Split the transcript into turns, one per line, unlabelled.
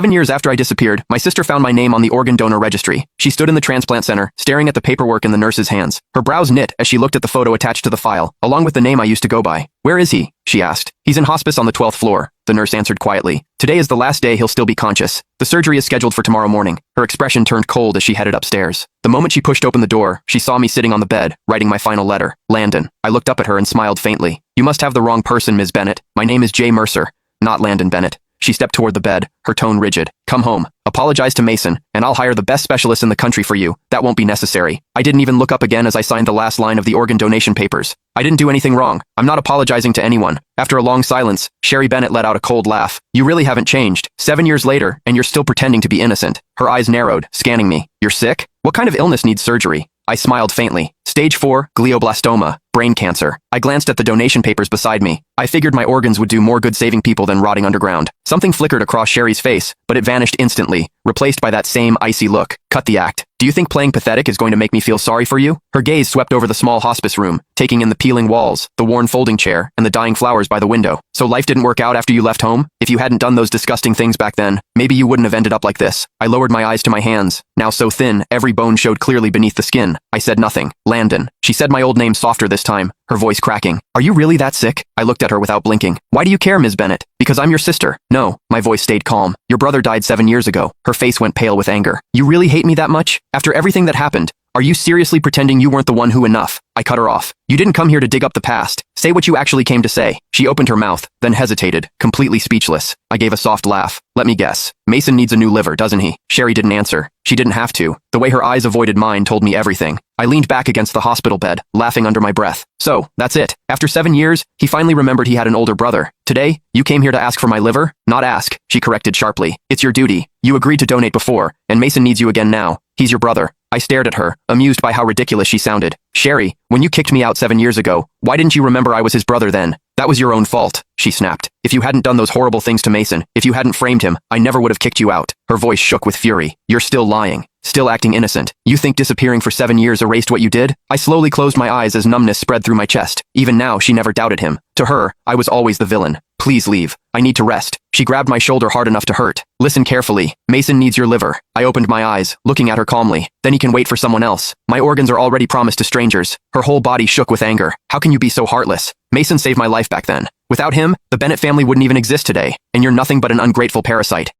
7 years after I disappeared, my sister found my name on the organ donor registry. She stood in the transplant center, staring at the paperwork in the nurse's hands. Her brows knit as she looked at the photo attached to the file, along with the name I used to go by. "Where is he?" she asked. "He's in hospice on the 12th floor," the nurse answered quietly. "Today is the last day he'll still be conscious. The surgery is scheduled for tomorrow morning." Her expression turned cold as she headed upstairs. The moment she pushed open the door, she saw me sitting on the bed, writing my final letter. Landon. I looked up at her and smiled faintly. "You must have the wrong person, Ms. Bennett. My name is Jay Mercer, not Landon Bennett." She stepped toward the bed, her tone rigid. "Come home. Apologize to Mason, and I'll hire the best specialist in the country for you. That won't be necessary." I didn't even look up again as I signed the last line of the organ donation papers. I didn't do anything wrong. I'm not apologizing to anyone. After a long silence, Sherry Bennett let out a cold laugh. "You really haven't changed. 7 years later, and you're still pretending to be innocent." Her eyes narrowed, scanning me. "You're sick? What kind of illness needs surgery?" I smiled faintly. "Stage 4, glioblastoma, brain cancer." I glanced at the donation papers beside me. I figured my organs would do more good saving people than rotting underground. Something flickered across Sherry's face, but it vanished instantly, replaced by that same icy look. "Cut the act. Do you think playing pathetic is going to make me feel sorry for you?" Her gaze swept over the small hospice room, taking in the peeling walls, the worn folding chair, and the dying flowers by the window. "So life didn't work out after you left home? If you hadn't done those disgusting things back then, maybe you wouldn't have ended up like this." I lowered my eyes to my hands, now so thin, every bone showed clearly beneath the skin. I said nothing. "Landon." She said my old name softer this time, her voice cracking. "Are you really that sick?" I looked at her without blinking. "Why do you care, Ms. Bennett?" "Because I'm your sister." "No." My voice stayed calm. "Your brother died 7 years ago." Her face went pale with anger. "You really hate me that much? After everything that happened? Are you seriously pretending you weren't the one who enough?" I cut her off. "You didn't come here to dig up the past. Say what you actually came to say." She opened her mouth, then hesitated, completely speechless. I gave a soft laugh. "Let me guess. Mason needs a new liver, doesn't he?" Sherry didn't answer. She didn't have to. The way her eyes avoided mine told me everything. I leaned back against the hospital bed, laughing under my breath. "So, that's it. After 7 years, he finally remembered he had an older brother. Today, you came here to ask for my liver?" "Not ask," she corrected sharply. "It's your duty. You agreed to donate before, and Mason needs you again now. He's your brother." I stared at her, amused by how ridiculous she sounded. "Sherry, when you kicked me out 7 years ago, why didn't you remember I was his brother then?" "That was your own fault," she snapped. "If you hadn't done those horrible things to Mason, if you hadn't framed him, I never would have kicked you out." Her voice shook with fury. "You're still lying. Still acting innocent. You think disappearing for 7 years erased what you did?" I slowly closed my eyes as numbness spread through my chest. Even now, she never doubted him. To her, I was always the villain. "Please leave. I need to rest." She grabbed my shoulder hard enough to hurt. "Listen carefully. Mason needs your liver." I opened my eyes, looking at her calmly. "Then he can wait for someone else. My organs are already promised to strangers." Her whole body shook with anger. "How can you be so heartless? Mason saved my life back then. Without him, the Bennett family wouldn't even exist today, and you're nothing but an ungrateful parasite."